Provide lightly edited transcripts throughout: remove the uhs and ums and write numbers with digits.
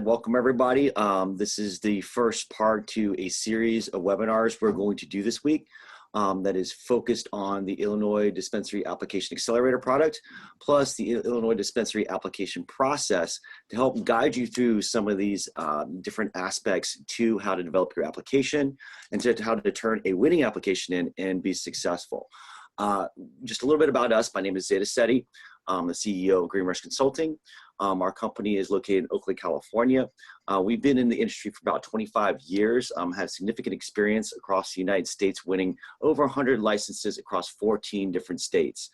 said, welcome everybody. This is the first part to a series of webinars we're going to do this week that is focused on the Illinois Dispensary Application Accelerator product, plus the Illinois Dispensary application process to help guide you through some of these different aspects to how to develop your application and to how to turn a winning application in and be successful. Just a little bit about us. My name is Zeta Seti. I'm the CEO of Green Rush Consulting. Our company is located in Oakland, California. We've been in the industry for about 25 years, have significant experience across the United States, winning over 100 licenses across 14 different states.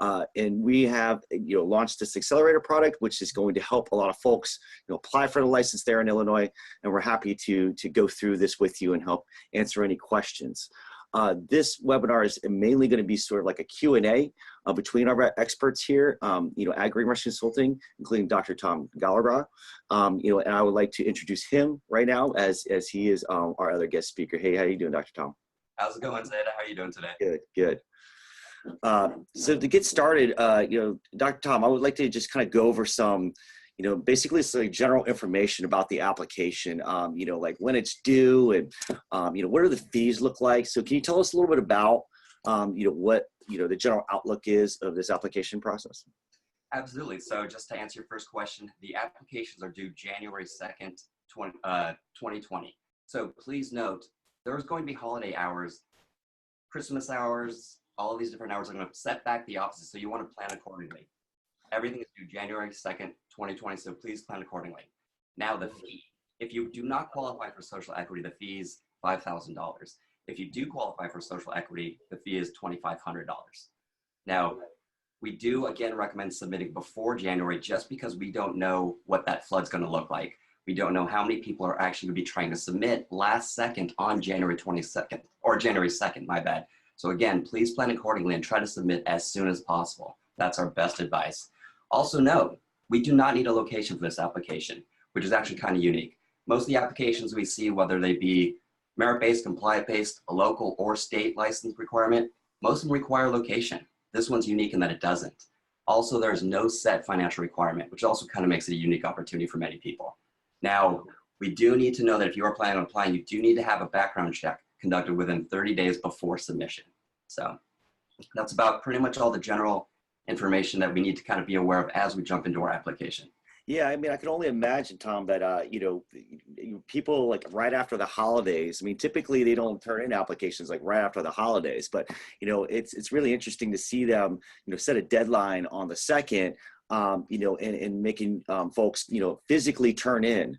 And we have launched this Accelerator product, which is going to help a lot of folks apply for the license there in Illinois. And we're happy to go through this with you and help answer any questions. This webinar is mainly going to be sort of like a Q&A between our experts here, at Green Rush Consulting, including Dr. Tom Gallagher. And I would like to introduce him right now as he is our other guest speaker. Hey, how you doing, Dr. Tom? How's it going, Zeta? How are you doing today? Good, good. So to get started, Dr. Tom, I would like to just kind of go over some basically it's like general information about the application, like when it's due and, what do the fees look like? So can you tell us a little bit about, what, the general outlook is of this application process? Absolutely. So just to answer your first question, the applications are due January 2nd, 2020. So please note, there's going to be holiday hours, Christmas hours, all of these different hours are going to set back the offices. So you want to plan accordingly. Everything is due January 2nd, 2020, so please plan accordingly. Now the fee, if you do not qualify for social equity, the fee is $5,000. If you do qualify for social equity, the fee is $2,500. Now, we do again recommend submitting before January just because we don't know what that flood's gonna look like. We don't know how many people are actually gonna be trying to submit last second on January 22nd, or January 2nd, my bad. So again, please plan accordingly and try to submit as soon as possible. That's our best advice. Also note, we do not need a location for this application, which is actually kind of unique. Most of the applications we see, whether they be merit-based, compliant-based, a local or state license requirement, most of them require location. This one's unique in that it doesn't. Also, there's no set financial requirement, which also kind of makes it a unique opportunity for many people. Now, we do need to know that if you are planning on applying, you do need to have a background check conducted within 30 days before submission. So that's about pretty much all the general information that we need to kind of be aware of as we jump into our application. Yeah, I mean, I can only imagine, Tom, that, people like right after the holidays, I mean, typically they don't turn in applications like right after the holidays, but, it's really interesting to see them, set a deadline on the 2nd, and making folks, physically turn in,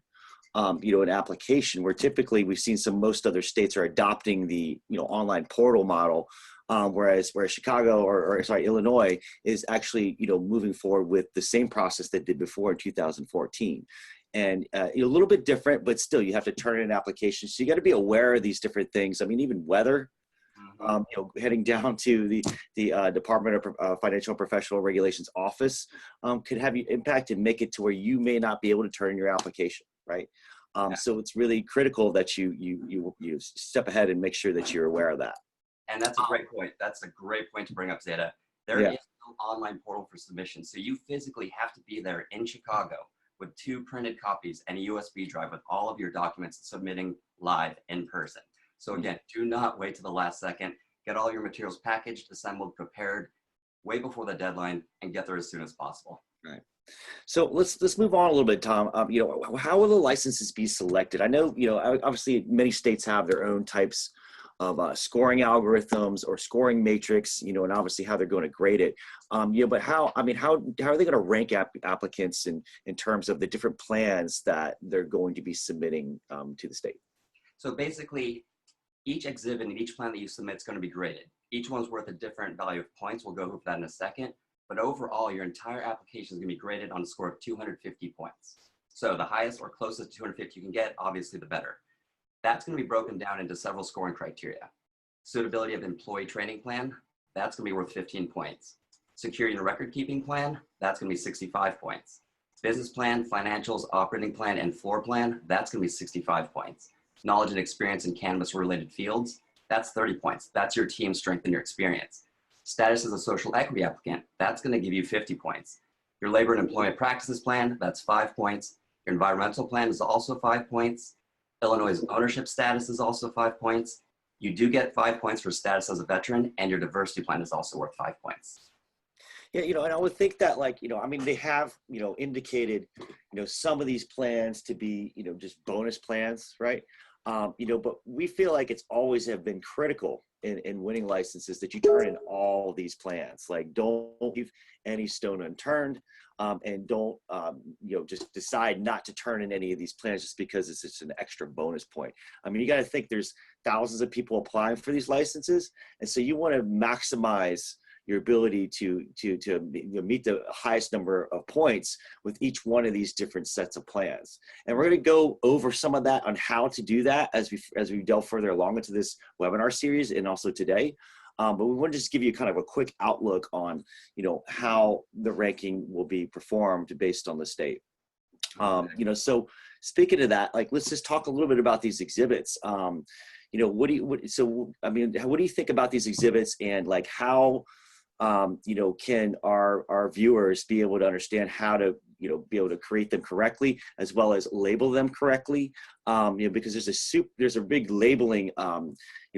an application where typically we've seen most other states are adopting the, online portal model. Whereas Chicago or Illinois is actually, moving forward with the same process that did before in 2014. And a little bit different, but still you have to turn in an application. So you got to be aware of these different things. I mean, even weather, heading down to the Department of Financial and Professional Regulations office could have you impact and make it to where you may not be able to turn in your application, right? So it's really critical that you step ahead and make sure that you're aware of that. And that's a great point. That's a great point to bring up, Zeta. There is no online portal for submission. So you physically have to be there in Chicago with 2 printed copies and a USB drive with all of your documents submitting live in person. So again, do not wait to the last second. Get all your materials packaged, assembled, prepared way before the deadline and get there as soon as possible. Right. So let's move on a little bit, Tom. How will the licenses be selected? I know, obviously many states have their own types of scoring algorithms or scoring matrix, and obviously how they're going to grade it. But how are they going to rank applicants in terms of the different plans that they're going to be submitting to the state? So basically, each exhibit and each plan that you submit is going to be graded. Each one's worth a different value of points. We'll go over that in a second. But overall, your entire application is going to be graded on a score of 250 points. So the highest or closest to 250 you can get, obviously the better. That's going to be broken down into several scoring criteria. Suitability of employee training plan, that's going to be worth 15 points. Security and record keeping plan, that's going to be 65 points. Business plan, financials, operating plan, and floor plan, that's going to be 65 points. Knowledge and experience in cannabis related fields, that's 30 points. That's your team strength and your experience. Status as a social equity applicant, that's going to give you 50 points. Your labor and employment practices plan, that's 5 points. Your environmental plan is also 5 points. Illinois' ownership status is also 5 points. You do get 5 points for status as a veteran, and your diversity plan is also worth 5 points. Yeah, and I would think that, like, I mean, they have, indicated, some of these plans to be, just bonus plans, right? But we feel like it's always have been critical in winning licenses that you turn in all these plans. Like, don't leave any stone unturned, and don't, just decide not to turn in any of these plans just because it's just an extra bonus point. I mean, you got to think there's thousands of people applying for these licenses, and so you want to maximize your ability to meet the highest number of points with each one of these different sets of plans. And we're going to go over some of that on how to do that as we delve further along into this webinar series and also today. But we want to just give you kind of a quick outlook on, how the ranking will be performed based on the state. So speaking of that, like, let's just talk a little bit about these exhibits. What do you think about these exhibits, and like how, can our viewers be able to understand how to, be able to create them correctly as well as label them correctly? Because there's a big labeling,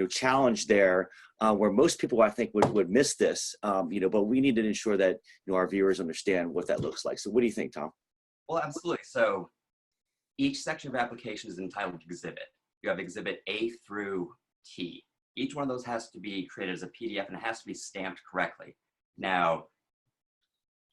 challenge there, where most people, I think, would miss this, but we need to ensure that, our viewers understand what that looks like. So what do you think, Tom? Well, absolutely. So each section of application is entitled exhibit. You have exhibit A through T. Each one of those has to be created as a PDF, and it has to be stamped correctly. Now,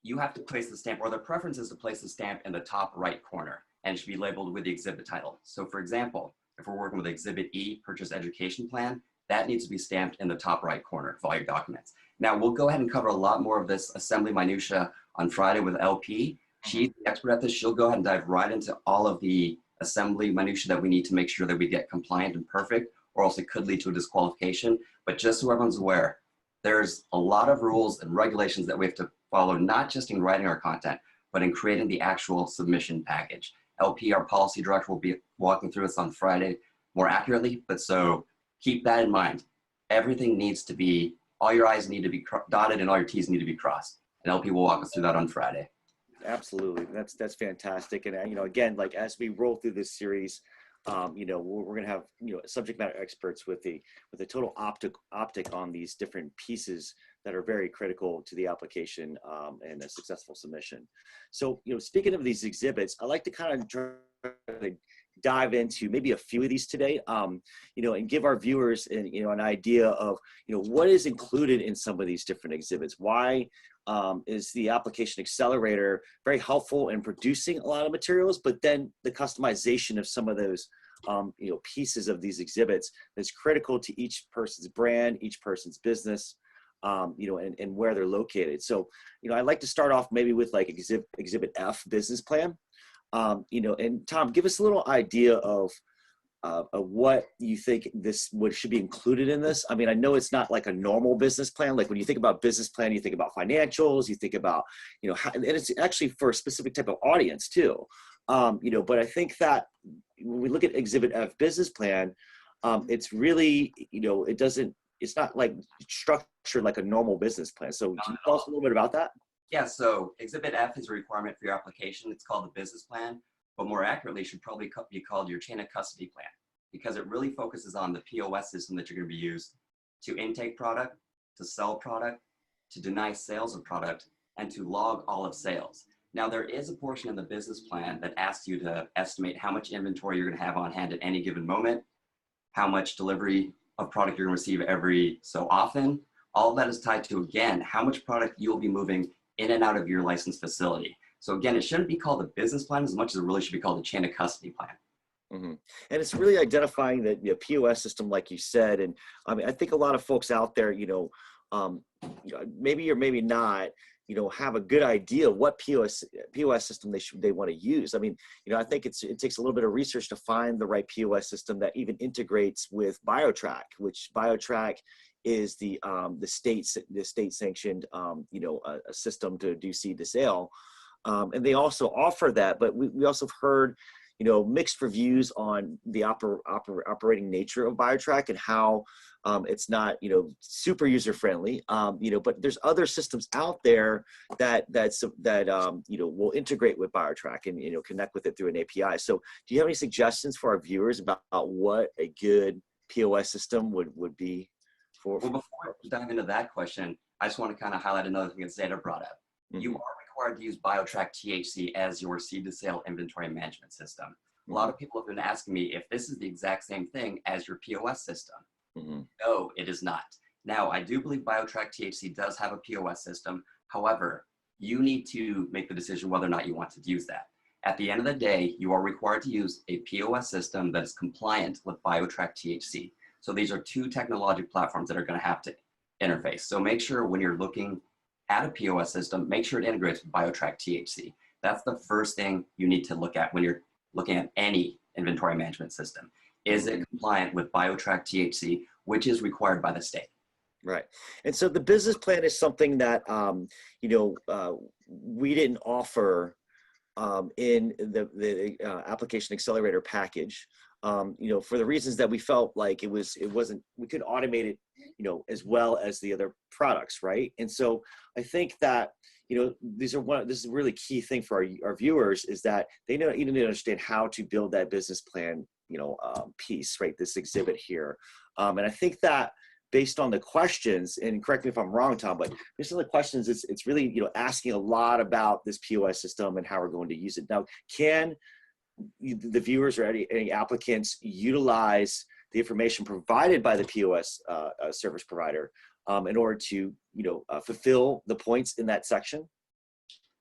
you have to place the stamp, or the preference is to place the stamp in the top right corner, and it should be labeled with the exhibit title. So for example, if we're working with exhibit E, purchase education plan, that needs to be stamped in the top right corner of all your documents. Now, we'll go ahead and cover a lot more of this assembly minutia on Friday with LP. She's the expert at this. She'll go ahead and dive right into all of the assembly minutia that we need to make sure that we get compliant and perfect, or else it could lead to a disqualification. But just so everyone's aware, there's a lot of rules and regulations that we have to follow, not just in writing our content, but in creating the actual submission package. LP, our policy director, will be walking through us on Friday more accurately, but so keep that in mind. Everything needs to be, all your I's need to be dotted and all your T's need to be crossed. And LP will walk us through that on Friday. Absolutely. That's fantastic. And, again, like, as we roll through this series, we're going to have, subject matter experts with a total optic on these different pieces that are very critical to the application, and a successful submission. So, speaking of these exhibits, I like to kind of try to dive into maybe a few of these today, and give our viewers an idea of, what is included in some of these different exhibits. Why is the application accelerator very helpful in producing a lot of materials, but then the customization of some of those pieces of these exhibits is critical to each person's brand, each person's business, and where they're located. So, I'd like to start off maybe with like exhibit F, business plan. And Tom, give us a little idea of what you think should be included in this. I mean, I know it's not like a normal business plan. Like, when you think about business plan, you think about financials, you think about, and it's actually for a specific type of audience too. But I think that when we look at exhibit F, business plan, it's really, it's not like structured like a normal business plan. So can you tell us a little bit about that? Yeah, so exhibit F is a requirement for your application. It's called the business plan, but more accurately should probably be called your chain of custody plan, because it really focuses on the POS system that you're going to be used to intake product, to sell product, to deny sales of product, and to log all of sales. Now, there is a portion in the business plan that asks you to estimate how much inventory you're going to have on hand at any given moment, how much delivery of product you're going to receive every so often. All of that is tied to, again, how much product you'll be moving in and out of your licensed facility. So again, it shouldn't be called a business plan as much as it really should be called a chain of custody plan. Mm-hmm. And it's really identifying the POS system, like you said. And I mean, I think a lot of folks out there, maybe or maybe not, have a good idea what POS system they want to use. I mean, I think it takes a little bit of research to find the right POS system that even integrates with BioTrack, which BioTrack is the state sanctioned, a system to do seed to sale. And they also offer that, but we also have heard, mixed reviews on the operating nature of BioTrack and how it's not, super user friendly. But there's other systems out there that will integrate with BioTrack and connect with it through an API. So, do you have any suggestions for our viewers about what a good POS system would be for? Well, before I dive into that question, I just want to kind of highlight another thing that Zeta brought up. Mm-hmm. You are required to use BioTrack THC as your seed to sale inventory management system. A lot of people have been asking me if this is the exact same thing as your POS system. Mm-hmm. No, it is not. Now, I do believe BioTrack THC does have a POS system. However, you need to make the decision whether or not you want to use that. At the end of the day, you are required to use a POS system that is compliant with BioTrack THC. So these are two technology platforms that are going to have to interface. So make sure when you're looking at a POS system, make sure it integrates with BioTrack THC. That's the first thing you need to look at when you're looking at any inventory management system. Is it compliant with BioTrack THC, which is required by the state? Right. And so the business plan is something that, we didn't offer in the application accelerator package, for the reasons that we felt like we could automate it, as well as the other products. Right. And so I think that, this is a really key thing for our viewers, is that they need to understand how to build that business plan, piece, right? This exhibit here. And I think that based on the questions, and correct me if I'm wrong, Tom, but based on the questions, it's really, asking a lot about this POS system and how we're going to use it. Now, can the viewers or any applicants utilize the information provided by the POS service provider in order to, fulfill the points in that section?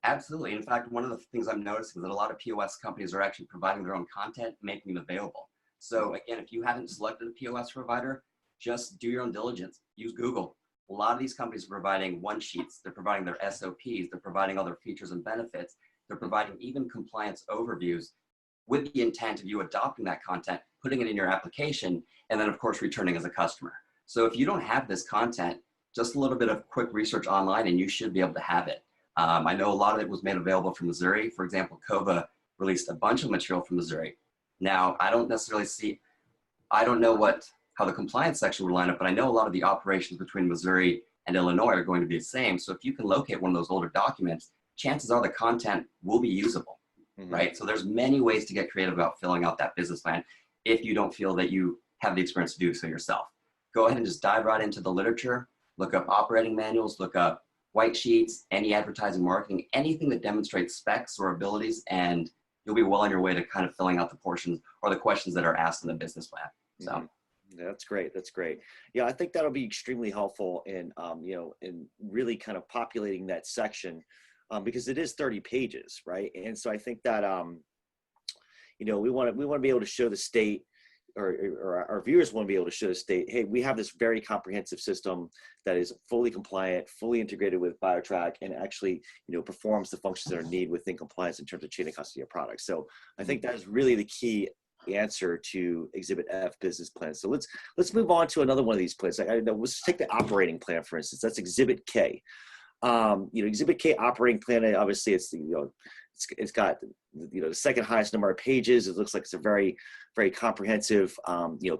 Absolutely. In fact, one of the things I'm noticing is that a lot of POS companies are actually providing their own content, making it available. So again, if you haven't selected a POS provider, just do your own diligence. Use Google. A lot of these companies are providing one-sheets. They're providing their SOPs. They're providing other features and benefits. They're providing even compliance overviews with the intent of you adopting that content, putting it in your application, and then of course returning as a customer. So if you don't have this content, just a little bit of quick research online and you should be able to have it. I know a lot of it was made available from Missouri. For example, Kova released a bunch of material from Missouri. Now, I don't know how the compliance section would line up, but I know a lot of the operations between Missouri and Illinois are going to be the same. So if you can locate one of those older documents, chances are the content will be usable, right? So there's many ways to get creative about filling out that business plan if you don't feel that you have the experience to do so yourself. Go ahead and just dive right into the literature, look up operating manuals, look up white sheets, any advertising, marketing, anything that demonstrates specs or abilities, and you'll be well on your way to kind of filling out the portions or the questions that are asked in the business plan. So. Yeah, that's great. That's great. Yeah, I think that'll be extremely helpful in, in really kind of populating that section, because it is 30 pages, right? And so I think that, we want to be able to show the state, or our viewers want to be able to show the state, hey, we have this very comprehensive system that is fully compliant, fully integrated with BioTrack, and actually, performs the functions that are needed within compliance in terms of chain of custody of products. So I think that is really the key answer to Exhibit F business plan. So let's move on to another one of these plans. Let's take the operating plan, for instance. That's Exhibit K. Exhibit K operating plan, obviously it's got the second highest number of pages. It looks like it's a very, very comprehensive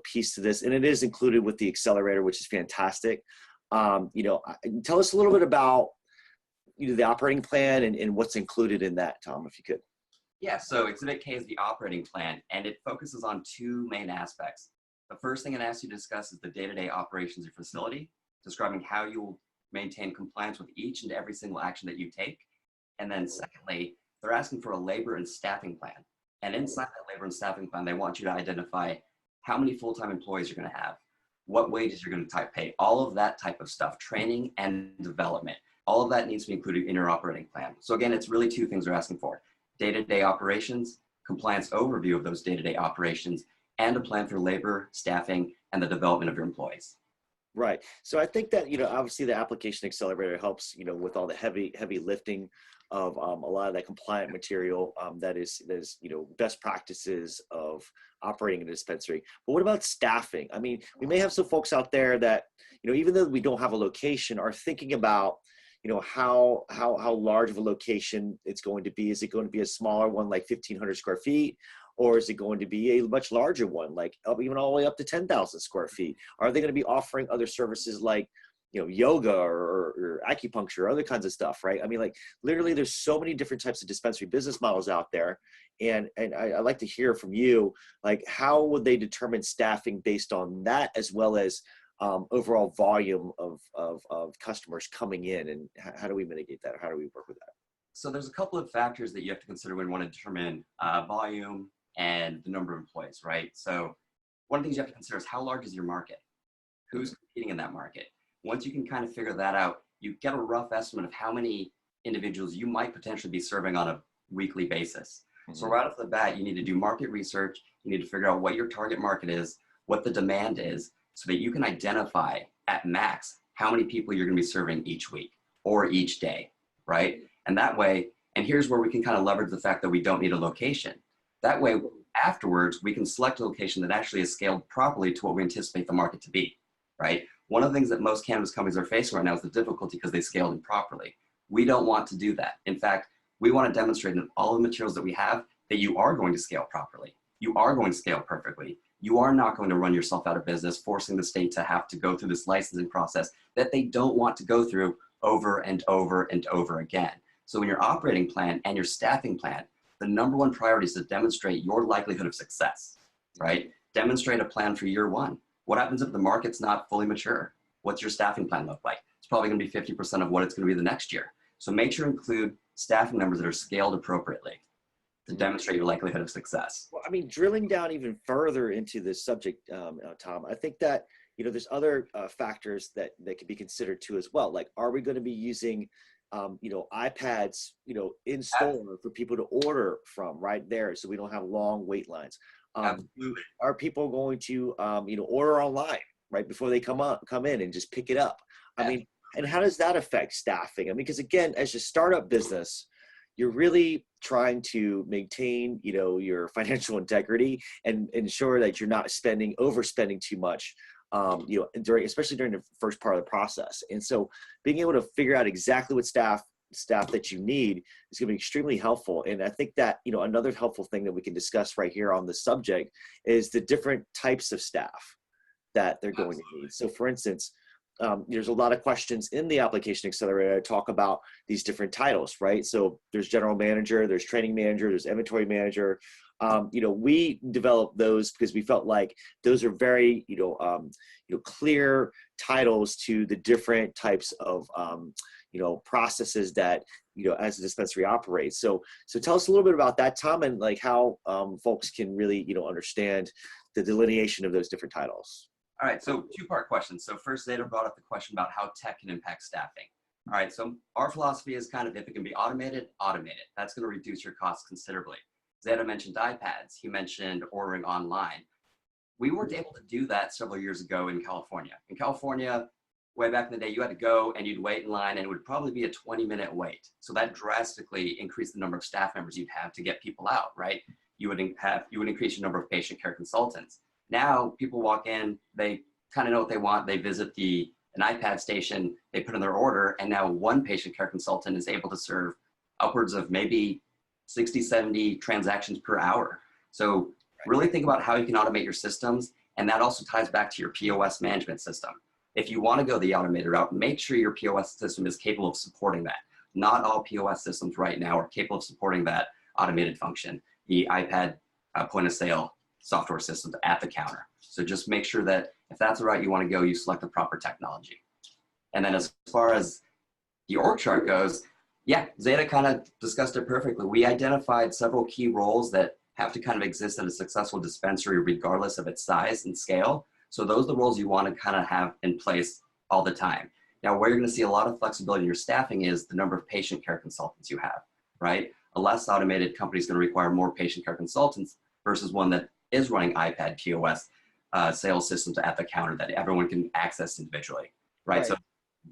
piece to this, and it is included with the accelerator, which is fantastic. Tell us a little bit about the operating plan and what's included in that, Tom, if you could. Yeah, so Exhibit K is the operating plan, and it focuses on two main aspects. The first thing it asks you to discuss is the day-to-day operations of your facility, describing how you will maintain compliance with each and every single action that you take. And then secondly, they're asking for a labor and staffing plan. And inside that labor and staffing plan, they want you to identify how many full-time employees you're going to have, what wages you're going to pay, all of that type of stuff, training and development. All of that needs to be included in your operating plan. So again, it's really two things they're asking for: day-to-day operations, compliance overview of those day-to-day operations, and a plan for labor, staffing, and the development of your employees. Right. So I think that, obviously the application accelerator helps, with all the heavy lifting of a lot of that compliant material that is best practices of operating a dispensary. But what about staffing? I mean, we may have some folks out there that, even though we don't have a location, are thinking about, how large of a location it's going to be. Is it going to be a smaller one, like 1,500 square feet? Or is it going to be a much larger one, like even all the way up to 10,000 square feet? Are they going to be offering other services like, yoga or acupuncture or other kinds of stuff, right? I mean, like literally there's so many different types of dispensary business models out there. And I'd like to hear from you, like how would they determine staffing based on that, as well as overall volume of customers coming in, and how do we mitigate that, or how do we work with that? So there's a couple of factors that you have to consider when you want to determine volume and the number of employees, right? So one of the things you have to consider is how large is your market? Who's competing in that market? Once you can kind of figure that out, you get a rough estimate of how many individuals you might potentially be serving on a weekly basis. So right off the bat, you need to do market research. You need to figure out what your target market is, what the demand is, so that you can identify at max how many people you're going to be serving each week or each day, right? And that way, and here's where we can kind of leverage the fact that we don't need a location. That way, afterwards, we can select a location that actually is scaled properly to what we anticipate the market to be, right? One of the things that most cannabis companies are facing right now is the difficulty because they scaled improperly. We don't want to do that. In fact, we want to demonstrate in all the materials that we have that you are going to scale properly. You are going to scale perfectly. You are not going to run yourself out of business, forcing the state to have to go through this licensing process that they don't want to go through over and over and over again. So in your operating plan and your staffing plan, the number one priority is to demonstrate your likelihood of success, right? Demonstrate a plan for year one. What happens if the market's not fully mature? What's your staffing plan look like? It's probably going to be 50% of what it's going to be the next year. So make sure to include staffing numbers that are scaled appropriately to demonstrate your likelihood of success. Well, I mean, drilling down even further into this subject, Tom, I think that, there's other factors that can be considered too as well. Like, are we going to be using, iPads, in store for people to order from right there, so we don't have long wait lines? Are people going to, order online right before they come in and just pick it up? I mean, and how does that affect staffing? I mean, because again, as a startup business, you're really trying to maintain, your financial integrity and ensure that you're not overspending too much, especially during the first part of the process. And so being able to figure out exactly what staff that you need is going to be extremely helpful. And I think that, another helpful thing that we can discuss right here on the subject is the different types of staff that they're going to need. So for instance, there's a lot of questions in the application accelerator that talk about these different titles, right? So there's general manager, there's training manager, there's inventory manager. We developed those because we felt like those are very, clear titles to the different types of, processes that, as a dispensary operates. So tell us a little bit about that, Tom, and like how folks can really, understand the delineation of those different titles. All right, so two-part question. So first, Zeta brought up the question about how tech can impact staffing. All right, so our philosophy is kind of, if it can be automated, automate it. That's going to reduce your costs considerably. Zeta mentioned iPads. He mentioned ordering online. We weren't able to do that several years ago in California. In California, way back in the day, you had to go and you'd wait in line, and it would probably be a 20-minute wait. So that drastically increased the number of staff members you'd have to get people out, right? You would increase your number of patient care consultants. Now people walk in, they kind of know what they want. They visit an iPad station, they put in their order, and now one patient care consultant is able to serve upwards of maybe 60, 70 transactions per hour. So really think about how you can automate your systems. And that also ties back to your POS management system. If you want to go the automated route, make sure your POS system is capable of supporting that. Not all POS systems right now are capable of supporting that automated function. The iPad point of sale software systems at the counter. So just make sure that if that's the route you want to go, you select the proper technology. And then as far as the org chart goes, yeah, Zeta kind of discussed it perfectly. We identified several key roles that have to kind of exist at a successful dispensary regardless of its size and scale. So those are the roles you want to kind of have in place all the time. Now, where you're going to see a lot of flexibility in your staffing is the number of patient care consultants you have, right? A less automated company is going to require more patient care consultants versus one that is running iPad POS sales systems at the counter that everyone can access individually, right? So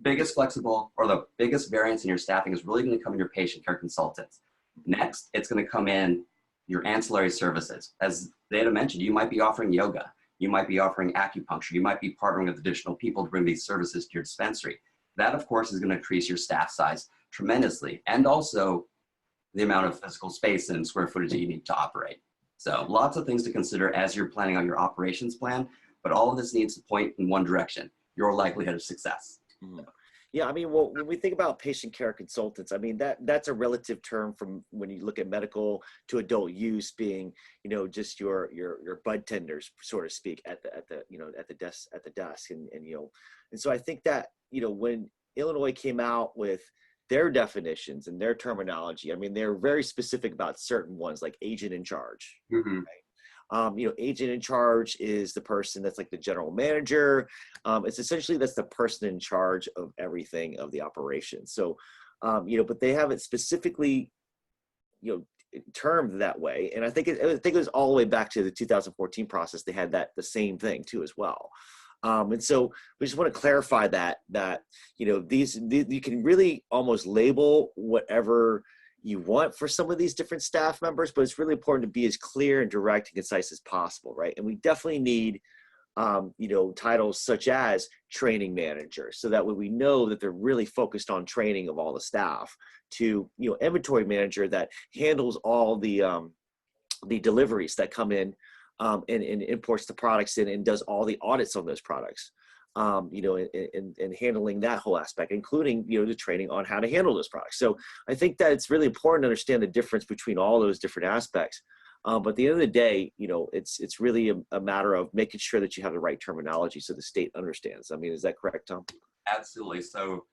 biggest flexible or the biggest variance in your staffing is really going to come in your patient care consultants. Next, it's going to come in your ancillary services. As Zeta mentioned, you might be offering yoga, you might be offering acupuncture, you might be partnering with additional people to bring these services to your dispensary. That, of course, is going to increase your staff size tremendously, and also the amount of physical space and square footage that you need to operate. So lots of things to consider as you're planning on your operations plan, but all of this needs to point in one direction, your likelihood of success. Mhm. Yeah, I mean, well, when we think about patient care consultants, I mean that's a relative term from when you look at medical to adult use being, just your bud tenders, so to speak, at the desk, and so I think that when Illinois came out with their definitions and their terminology, I mean they're very specific about certain ones like agent in charge. Mm-hmm. Agent in charge is the person that's like the general manager. It's essentially that's the person in charge of everything of the operation. So, but they have it specifically, termed that way. And I think it was all the way back to the 2014 process. They had the same thing too as well. And so we just want to clarify that these you can really almost label whatever you want for some of these different staff members, but it's really important to be as clear and direct and concise as possible, right? And we definitely need, titles such as training manager, so that way we know that they're really focused on training of all the staff, to, inventory manager that handles all the deliveries that come in, and imports the products in and does all the audits on those products. And handling that whole aspect, including, the training on how to handle those products. So I think that it's really important to understand the difference between all those different aspects. But at the end of the day, it's really a matter of making sure that you have the right terminology so the state understands. I mean, is that correct, Tom? Absolutely. So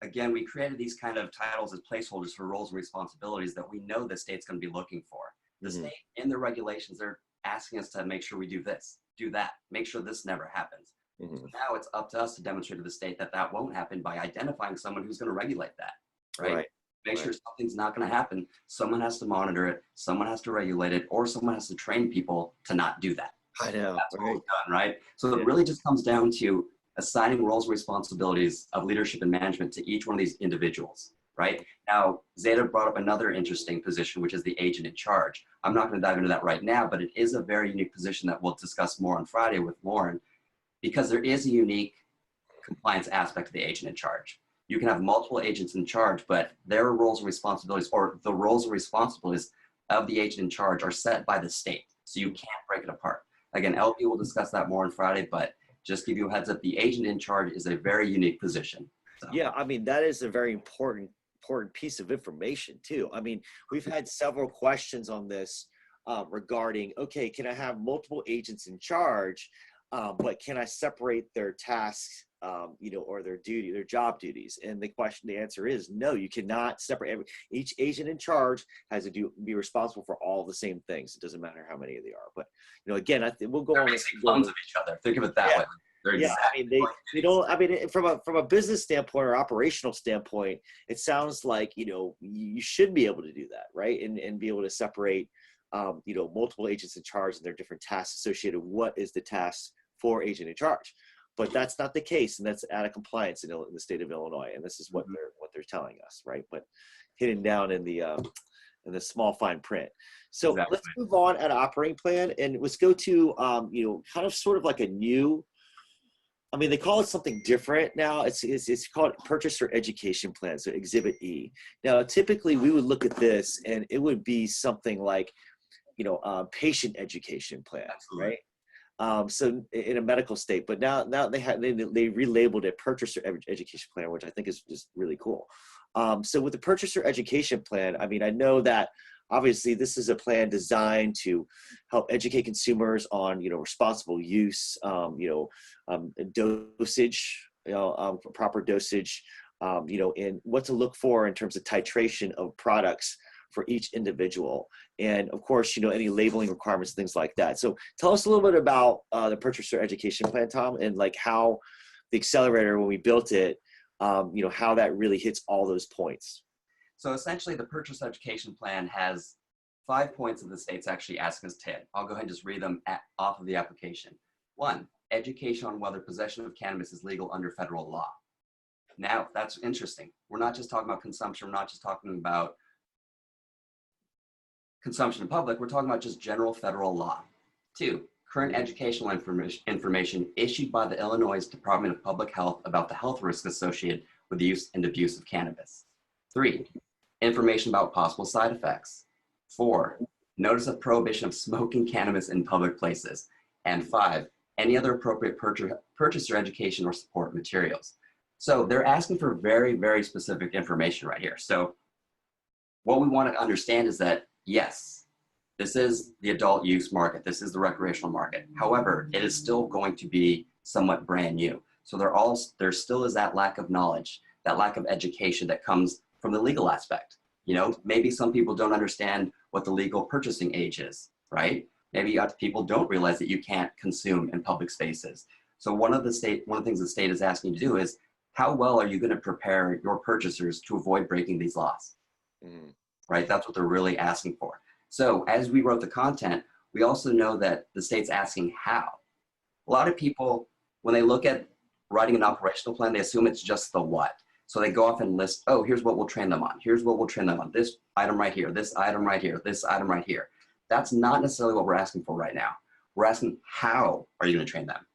again, we created these kind of titles as placeholders for roles and responsibilities that we know the state's going to be looking for. The state in the regulations, they're asking us to make sure we do this, do that, make sure this never happens. So now it's up to us to demonstrate to the state that that won't happen by identifying someone who's going to regulate that, right? Make sure something's not going to happen. Someone has to monitor it, someone has to regulate it, or someone has to train people to not do that. I know. That's what we've done, right? So it really just comes down to assigning roles and responsibilities of leadership and management to each one of these individuals, right? Now, Zeta brought up another interesting position, which is the agent in charge. I'm not going to dive into that right now, but it is a very unique position that we'll discuss more on Friday with Lauren, because there is a unique compliance aspect to the agent in charge. You can have multiple agents in charge, but their roles and responsibilities, or the roles and responsibilities of the agent in charge, are set by the state. So you can't break it apart. Again, LP will discuss that more on Friday, but just give you a heads up, the agent in charge is a very unique position. So. Yeah, I mean, that is a very important piece of information too. I mean, we've had several questions on this regarding, okay, can I have multiple agents in charge? But can I separate their tasks, or their job duties? And the answer is no, you cannot separate. Each agent in charge has to be responsible for all the same things. It doesn't matter how many they are. But, again, I think we'll go on. They're clones of each other. Think of it that way. I mean, they don't. I mean, from a business standpoint or operational standpoint, it sounds like you should be able to do that, right? And be able to separate, multiple agents in charge and their different tasks associated. What is the task for agent in charge? But that's not the case, and that's out of compliance in the state of Illinois. And this is what they're telling us, right? But hidden down in the small fine print. So Let's move on at an operating plan, and let's go to kind of sort of like a new. I mean, they call it something different now. It's called Purchaser Education Plan, so Exhibit E. Now, typically we would look at this, and it would be something like, patient education plan, right? So in a medical state, but now they relabeled it Purchaser Education Plan, which I think is just really cool. So with the Purchaser Education Plan, I mean, I know that obviously this is a plan designed to help educate consumers on, responsible use, dosage, proper dosage, and what to look for in terms of titration of products for each individual. And of course, any labeling requirements, things like that. So tell us a little bit about the Purchaser Education Plan, Tom, and like how the Accelerator, when we built it, how that really hits all those points. So essentially, the Purchaser Education Plan has 5 points that the state's actually asking us to hit. I'll go ahead and just read them off of the application. 1, education on whether possession of cannabis is legal under federal law. Now, that's interesting. We're not just talking about consumption. We're not just talking about consumption in public. We're talking about just general federal law. 2, current educational information issued by the Illinois Department of Public Health about the health risks associated with the use and abuse of cannabis. 3, information about possible side effects. 4, notice of prohibition of smoking cannabis in public places. And 5, any other appropriate purchaser education or support materials. So they're asking for very, very specific information right here. So what we want to understand is that, yes, this is the adult use market. This is the recreational market. However, it is still going to be somewhat brand new. So there still is that lack of knowledge, that lack of education that comes from the legal aspect. You know, maybe some people don't understand what the legal purchasing age is, right? Maybe people don't realize that you can't consume in public spaces. So one of the things the state is asking you to do is, how well are you going to prepare your purchasers to avoid breaking these laws? Mm. Right? That's what they're really asking for. So as we wrote the content, we also know that the state's asking how. A lot of people, when they look at writing an operational plan, they assume it's just the what. So they go off and list, oh, here's what we'll train them on. Here's what we'll train them on. This item right here, this item right here, this item right here. That's not necessarily what we're asking for right now. We're asking, how are you going to train them?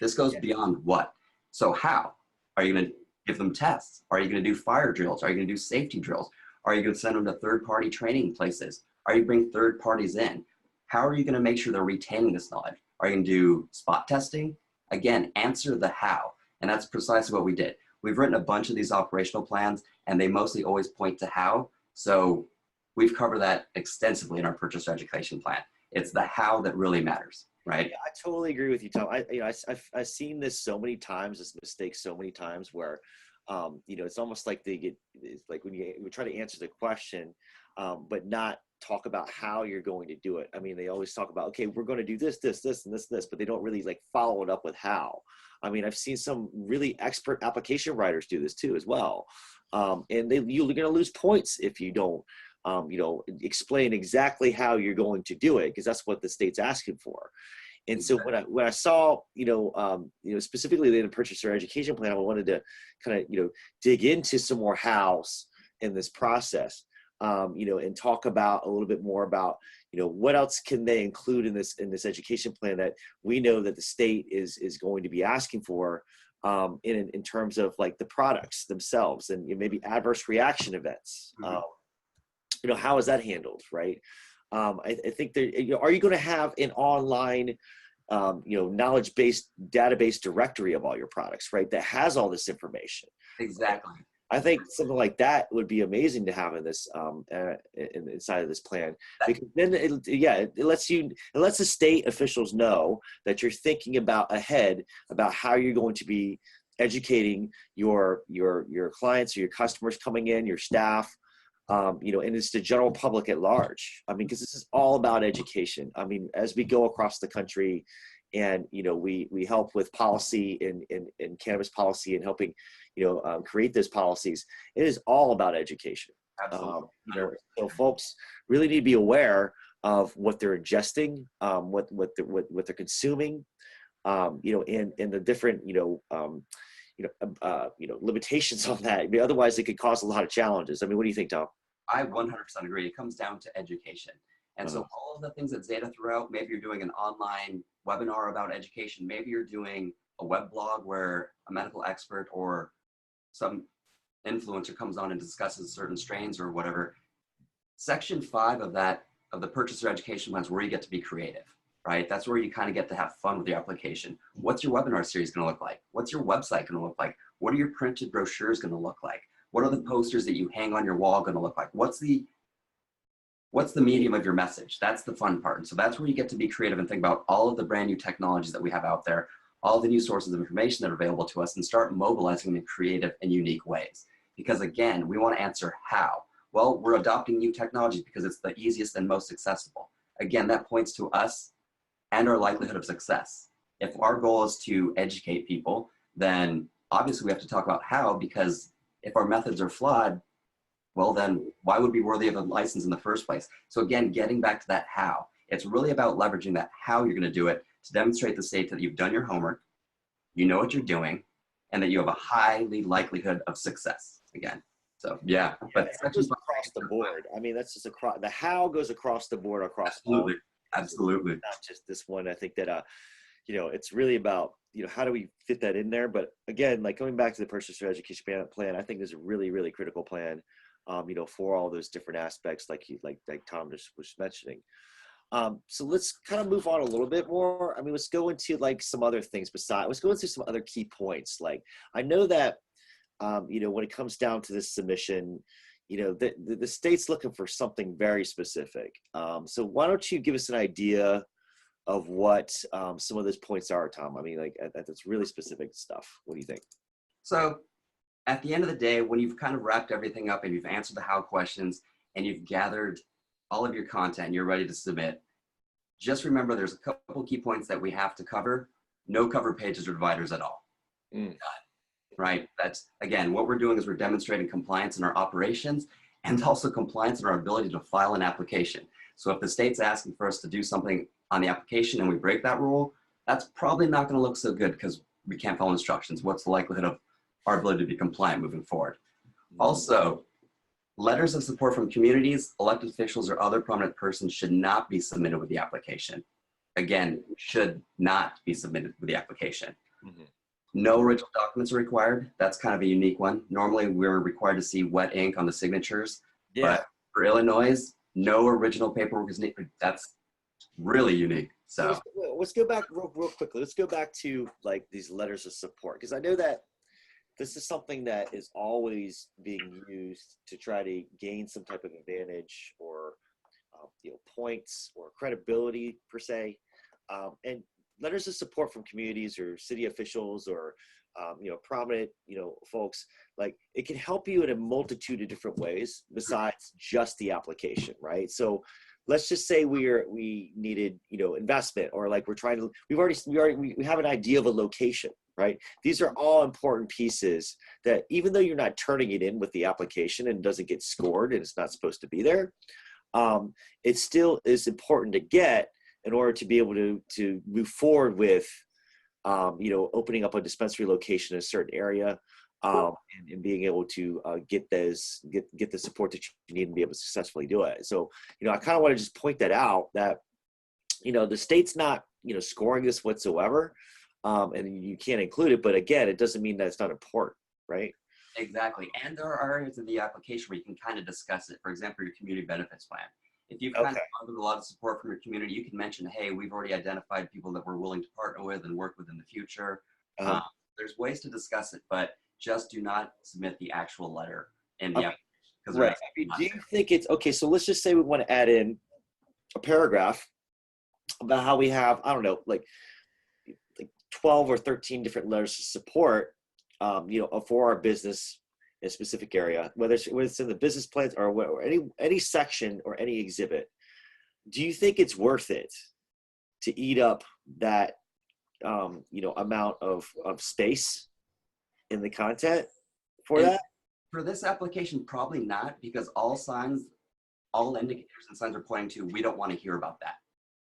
This goes beyond what. So how? Are you going to give them tests? Are you going to do fire drills? Are you going to do safety drills? Are you going to send them to third-party training places? Are you bring third parties in? How are you going to make sure they're retaining this knowledge? Are you going to do spot testing? Again, answer the how. And that's precisely what we did. We've written a bunch of these operational plans, and they mostly always point to how. So we've covered that extensively in our purchaser education plan. It's the how that really matters, right? Yeah, I totally agree with you, Tom. I've seen this so many times, this mistake so many times where, it's almost like it's like when you try to answer the question, but not talk about how you're going to do it. I mean, they always talk about, okay, we're going to do this, this, this, and this, but they don't really like follow it up with how. I mean, I've seen some really expert application writers do this too as well. And you're going to lose points if you don't, explain exactly how you're going to do it, because that's what the state's asking for. And so when I saw, specifically the purchaser education plan, I wanted to kind of, dig into some more hows in this process, and talk about a little bit more about, what else can they include in this education plan that we know that the state is going to be asking for, in terms of like the products themselves and maybe adverse reaction events. Mm-hmm. How is that handled, right? I think that, are you going to have an online, knowledge-based database directory of all your products, right? That has all this information. Exactly. I think something like that would be amazing to have in this, inside of this plan, because then it lets the state officials know that you're thinking ahead about how you're going to be educating your clients or your customers coming in, your staff, and it's the general public at large. I mean, because this is all about education. I mean, as we go across the country and, we help with policy in cannabis policy and helping, create those policies, it is all about education. Absolutely. So folks really need to be aware of what they're ingesting, what they're consuming, and the different, limitations on that. I mean, otherwise it could cause a lot of challenges. I mean, what do you think, Tom? I 100% agree. It comes down to education. And so all of the things that Zeta threw out, maybe you're doing an online webinar about education. Maybe you're doing a web blog where a medical expert or some influencer comes on and discusses certain strains or whatever. Section 5 of the purchaser education plan is where you get to be creative, right? That's where you kind of get to have fun with the application. What's your webinar series going to look like? What's your website going to look like? What are your printed brochures going to look like? What are the posters that you hang on your wall going to look like? What's the medium of your message? That's the fun part. And so that's where you get to be creative and think about all of the brand new technologies that we have out there, all the new sources of information that are available to us, and start mobilizing them in creative and unique ways. Because again, we want to answer how. Well, we're adopting new technologies because it's the easiest and most accessible. Again, that points to us and our likelihood of success. If our goal is to educate people, then obviously we have to talk about how, because if our methods are flawed, well then why would we be worthy of a license in the first place? So again, getting back to that how, it's really about leveraging that how you're going to do it to demonstrate the state that you've done your homework, you know what you're doing, and that you have a highly likelihood of success again. So yeah, but that's just across the board. I mean, that's just the how goes across the board, absolutely, absolutely. Not just this one. I think that it's really about how do we fit that in there. But again, like going back to the purchaser education plan, I think is a really, really critical plan. for all those different aspects, like Tom just was mentioning. So let's kind of move on a little bit more. I mean, let's go into like some other things let's go into some other key points. Like, I know that, when it comes down to this submission, the state's looking for something very specific. So why don't you give us an idea of what some of those points are, Tom? I mean, like, that's really specific stuff. What do you think? So at the end of the day, when you've kind of wrapped everything up and you've answered the how questions and you've gathered all of your content and you're ready to submit, just remember there's a couple key points that we have to cover. No cover pages or dividers at all. Right? That's, again, what we're doing is we're demonstrating compliance in our operations and also compliance in our ability to file an application. So if the state's asking for us to do something on the application and we break that rule, that's probably not going to look so good because we can't follow instructions. What's the likelihood of our ability to be compliant moving forward? Also, letters of support from communities, elected officials, or other prominent persons should not be submitted with the application. Again, should not be submitted with the application. No original documents are required. That's kind of a unique one. Normally, we're required to see wet ink on the signatures. Yeah. But for Illinois, no original paperwork is needed. That's really unique. So let's go back real quickly. Let's go back to like these letters of support, because I know that this is something that is always being used to try to gain some type of advantage or points or credibility per se, and letters of support from communities or city officials or prominent folks, like, it can help you in a multitude of different ways besides just the application, right? So let's just say we needed investment, or like we have an idea of a location, right? These are all important pieces that, even though you're not turning it in with the application and it doesn't get scored and it's not supposed to be there, it still is important to get in order to be able to move forward with opening up a dispensary location in a certain area, and being able to get the support that you need and be able to successfully do it. So I kind of want to just point that out, that the state's not scoring this whatsoever, and you can't include it, but again, it doesn't mean that it's not important, right? exactly. And there are areas of the application where you can kind of discuss it. For example, your community benefits plan. If you've kind of gathered a lot of support from your community, you can mention, hey, we've already identified people that we're willing to partner with and work with in the future. There's ways to discuss it, but just do not submit the actual letter in the application. Right. Do you think it's okay? So let's just say we want to add in a paragraph about how we have, I don't know, like 12 or 13 different letters of support, for our business in a specific area, whether it's in the business plans or any section or any exhibit. Do you think it's worth it to eat up that amount of space in the content for that? For this application, probably not, because all indicators and signs are pointing to, we don't want to hear about that.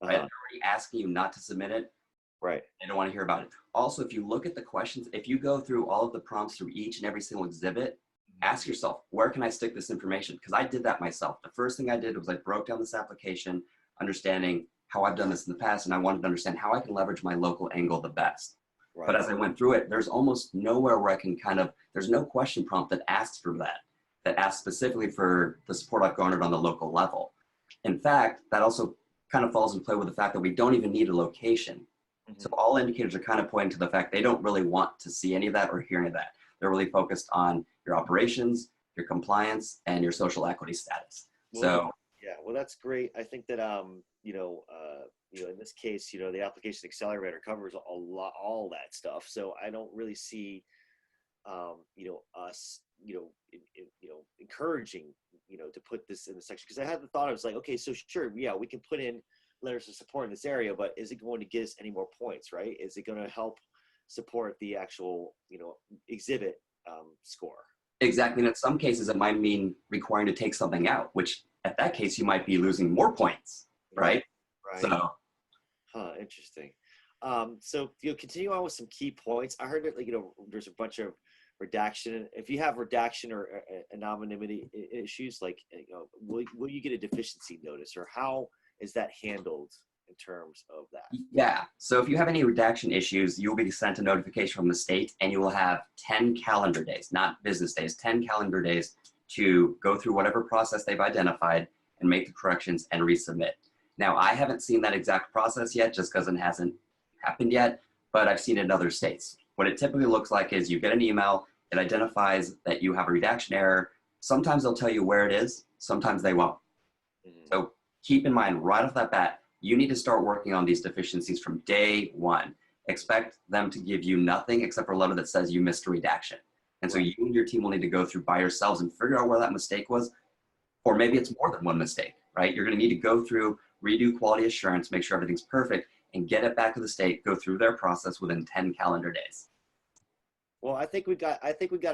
Right? They're already asking you not to submit it. Right. They don't want to hear about it. Also, if you look at the questions, if you go through all of the prompts through each and every single exhibit, ask yourself, where can I stick this information? Because I did that myself. The first thing I did was I broke down this application, understanding how I've done this in the past, and I wanted to understand how I can leverage my local angle the best. Right. But as I went through it, there's almost nowhere where I can there's no question prompt that asks for that asks specifically for the support I've garnered on the local level. In fact, that also kind of falls in play with the fact that we don't even need a location. So all indicators are kind of pointing to the fact they don't really want to see any of that or hear any of that. They're really focused on your operations, your compliance, and your social equity status. Well, that's great. I think that in this case, the application accelerator covers all that stuff. So I don't really see us encouraging to put this in the section, because I had the thought, I was like, okay, so sure, yeah, we can put in letters of support in this area, but is it going to get us any more points, right? Is it going to help support the actual exhibit score? Exactly. And in some cases it might mean requiring to take something out, which at that case you might be losing more points, right? So interesting. So continue on with some key points. I heard that there's a bunch of redaction. If you have redaction or anonymity issues, will you get a deficiency notice, or how is that handled in terms of that? Yeah. So if you have any redaction issues, you'll be sent a notification from the state, and you will have 10 calendar days, not business days, 10 calendar days to go through whatever process they've identified and make the corrections and resubmit. Now, I haven't seen that exact process yet just because it hasn't happened yet, but I've seen it in other states. What it typically looks like is you get an email, it identifies that you have a redaction error. Sometimes they'll tell you where it is, sometimes they won't. So keep in mind right off that bat, you need to start working on these deficiencies from day one. Expect them to give you nothing except for a letter that says you missed a redaction. And so you and your team will need to go through by yourselves and figure out where that mistake was, or maybe it's more than one mistake, right? You're gonna need to go through, redo quality assurance, make sure everything's perfect, and get it back to the state, go through their process within 10 calendar days. Well, I think we got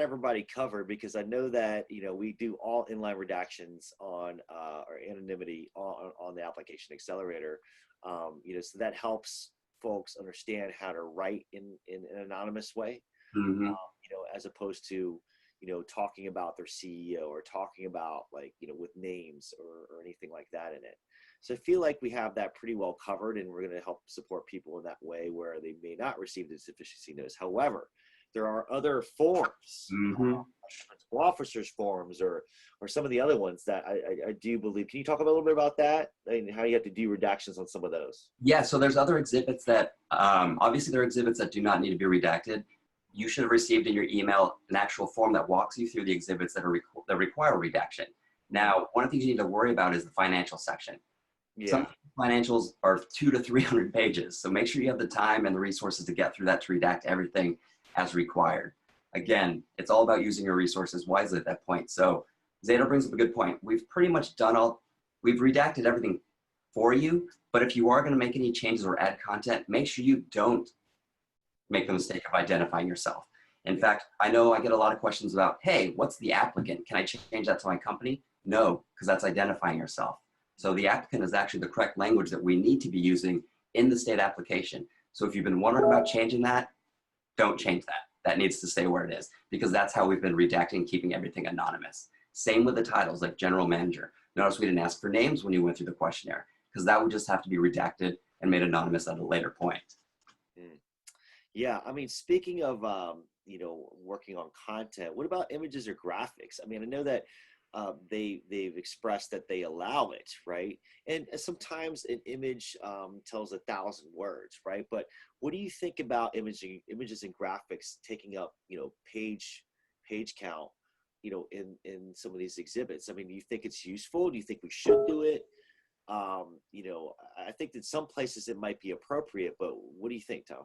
everybody covered, because I know that, you know, we do all inline redactions on or anonymity on the application accelerator. You know, so that helps folks understand how to write in an anonymous way. Mm-hmm. You know, as opposed to, you know, talking about their CEO or talking about, like, you know, with names or anything like that in it. So I feel like we have that pretty well covered, and we're going to help support people in that way where they may not receive the deficiency notice. However, there are other forms, principal officers forms, or some of the other ones that I do believe. Can you talk a little bit about that and how you have to do redactions on some of those? Yeah, so there's other exhibits that, obviously there are exhibits that do not need to be redacted. You should have received in your email an actual form that walks you through the exhibits that require redaction. Now, one of the things you need to worry about is the financial section. Yeah. Some financials are 200 to 300 pages, so make sure you have the time and the resources to get through that to redact everything as required. Again, it's all about using your resources wisely at that point. So Zeta brings up a good point. We've pretty much we've redacted everything for you, but if you are going to make any changes or add content, make sure you don't make the mistake of identifying yourself. In fact, I know I get a lot of questions about, hey, what's the applicant? Can I change that to my company? No, because that's identifying yourself. So the applicant is actually the correct language that we need to be using in the state application. So if you've been wondering about changing that, don't change that. That needs to stay where it is, because that's how we've been redacting and keeping everything anonymous. Same with the titles, like general manager. Notice we didn't ask for names when you went through the questionnaire, because that would just have to be redacted and made anonymous at a later point. Yeah, I mean, speaking of, you know, working on content, what about images or graphics? I mean, I know that they've expressed that they allow it, right? And sometimes an image tells 1,000 words, right? But what do you think about images and graphics taking up, you know, page count, you know, in some of these exhibits? I mean, do you think it's useful? Do you think we should do it? You know, I think that some places it might be appropriate, but what do you think, Tom?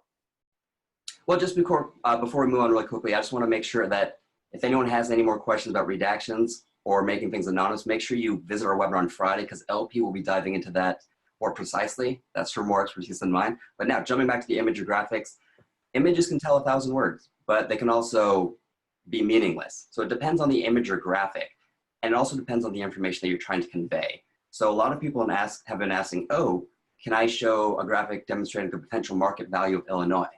Well, just before we move on really quickly, I just want to make sure that if anyone has any more questions about redactions or making things anonymous, make sure you visit our webinar on Friday, because LP will be diving into that more precisely. That's for more expertise than mine. But now, jumping back to the image or graphics, images can tell 1,000 words, but they can also be meaningless. So it depends on the image or graphic, and it also depends on the information that you're trying to convey. So a lot of people have been asking, oh, can I show a graphic demonstrating the potential market value of Illinois?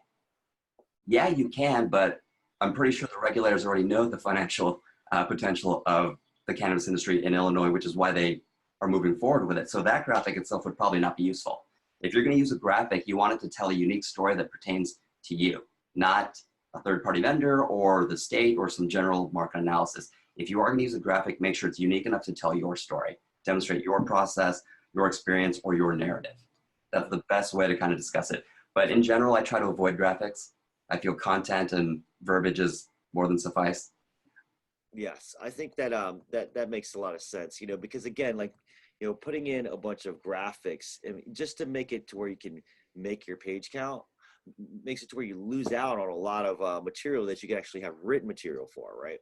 Yeah, you can, but I'm pretty sure the regulators already know the financial potential of the cannabis industry in Illinois, which is why they are moving forward with it. So that graphic itself would probably not be useful. If you're going to use a graphic, you want it to tell a unique story that pertains to you, not a third-party vendor or the state or some general market analysis. If you are going to use a graphic, make sure it's unique enough to tell your story, demonstrate your process, your experience, or your narrative. That's the best way to kind of discuss it. But in general, I try to avoid graphics. I feel content and verbiage is more than suffice. Yes, I think that that makes a lot of sense, you know, because again, like, you know, putting in a bunch of graphics and just to make it to where you can make your page count makes it to where you lose out on a lot of material that you can actually have written material for, right?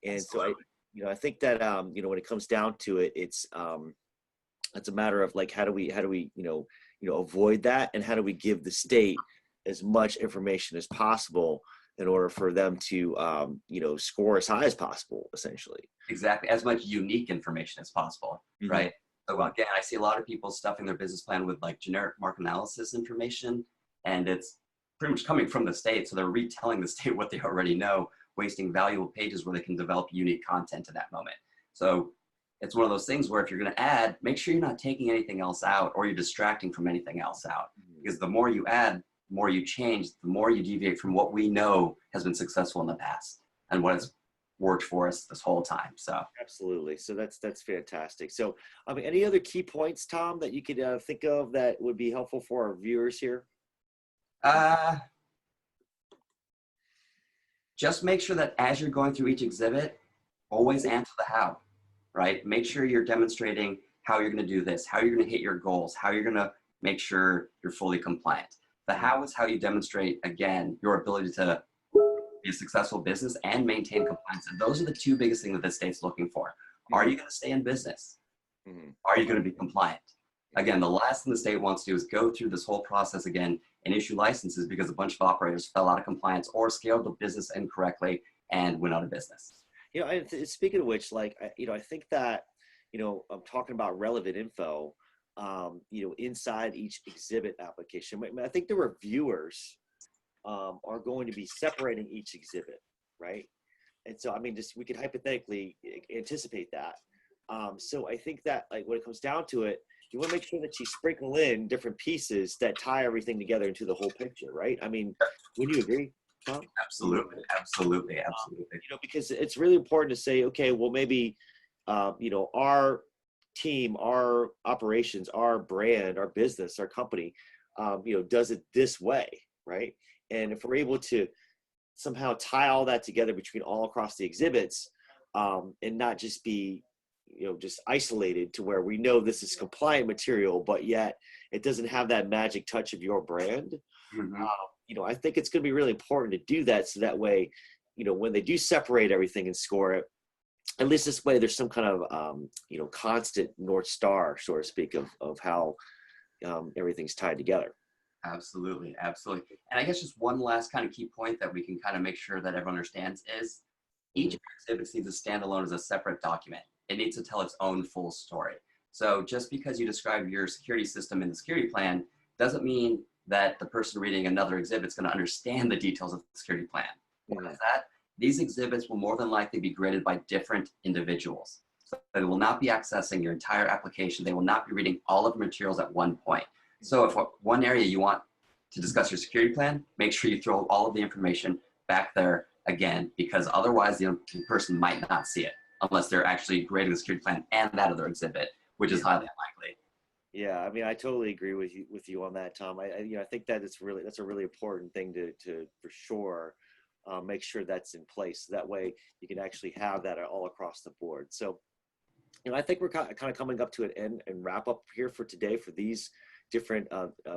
And Absolutely. so you know, I think that you know, when it comes down to it, it's a matter of like, how do we you know, avoid that, and how do we give the state as much information as possible in order for them to, you know, score as high as possible, essentially. Exactly, as much unique information as possible, right? So again, I see a lot of people stuffing their business plan with like generic market analysis information, and it's pretty much coming from the state. So they're retelling the state what they already know, wasting valuable pages where they can develop unique content in that moment. So it's one of those things where if you're going to add, make sure you're not taking anything else out or you're distracting from anything else out. Because the more you add, the more you change, the more you deviate from what we know has been successful in the past and what has worked for us this whole time. So Absolutely. So that's fantastic. So, I mean, any other key points, Tom, that you could think of that would be helpful for our viewers here? uh, just make sure that as you're going through each exhibit, always answer the how, right? Make sure you're demonstrating how you're going to do this, how you're going to hit your goals, how you're going to make sure you're fully compliant. The how is how you demonstrate, again, your ability to be a successful business and maintain compliance. And those are the two biggest things that the state's looking for. Are you going to stay in business? Are you going to be compliant? Again, the last thing the state wants to do is go through this whole process again and issue licenses because a bunch of operators fell out of compliance or scaled the business incorrectly and went out of business. You know, speaking of which, like, I think that, I'm talking about relevant info, inside each exhibit application. I think the reviewers are going to be separating each exhibit, right? And so, I mean, just we could hypothetically anticipate that. So I think that, like, when it comes down to it, you want to make sure that you sprinkle in different pieces that tie everything together into the whole picture, right? I mean, would you agree, Tom? Absolutely, absolutely, absolutely. Because it's really important to say, okay, well, maybe, our team, our operations, our brand, our business, our company, does it this way, right? And if we're able to somehow tie all that together between all across the exhibits, and not just be, just isolated to where we know this is compliant material, but yet it doesn't have that magic touch of your brand. I think it's going to be really important to do that. So that way, when they do separate everything and score it, at least this way, there's some kind of, constant North Star, so to speak, of how everything's tied together. Absolutely, absolutely. And I guess just one last kind of key point that we can kind of make sure that everyone understands is each exhibit needs to stand alone as a separate document. It needs to tell its own full story. So just because you describe your security system in the security plan doesn't mean that the person reading another exhibit is going to understand the details of the security plan. What is that? These exhibits will more than likely be graded by different individuals. So they will not be accessing your entire application. They will not be reading all of the materials at one point. So if one area you want to discuss your security plan, make sure you throw all of the information back there again, because otherwise the person might not see it unless they're actually grading the security plan and that other exhibit, which is highly unlikely. Yeah, I mean, I totally agree with you on that, Tom. I think that that's a really important thing to for sure make sure that's in place. That way you can actually have that all across the board. So, I think we're kind of coming up to an end and wrap up here for today for these different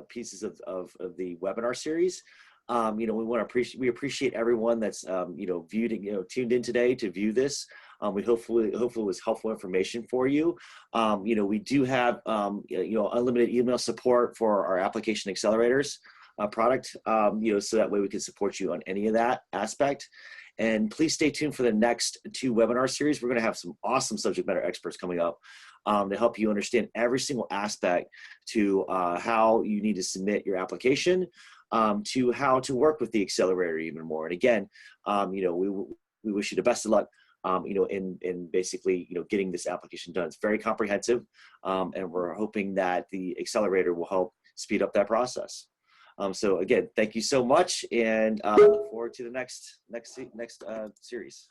pieces of the webinar series. We appreciate everyone that's viewed and tuned in today to view this. We hopefully it was helpful information for you. We do have unlimited email support for our application accelerators product. So that way we can support you on any of that aspect. And please stay tuned for the next 2 webinar series. We're going to have some awesome subject matter experts coming up to help you understand every single aspect to how you need to submit your application, to how to work with the accelerator even more. And again, we wish you the best of luck, in basically, getting this application done. It's very comprehensive, and we're hoping that the accelerator will help speed up that process. So again, thank you so much, and look forward to the next series.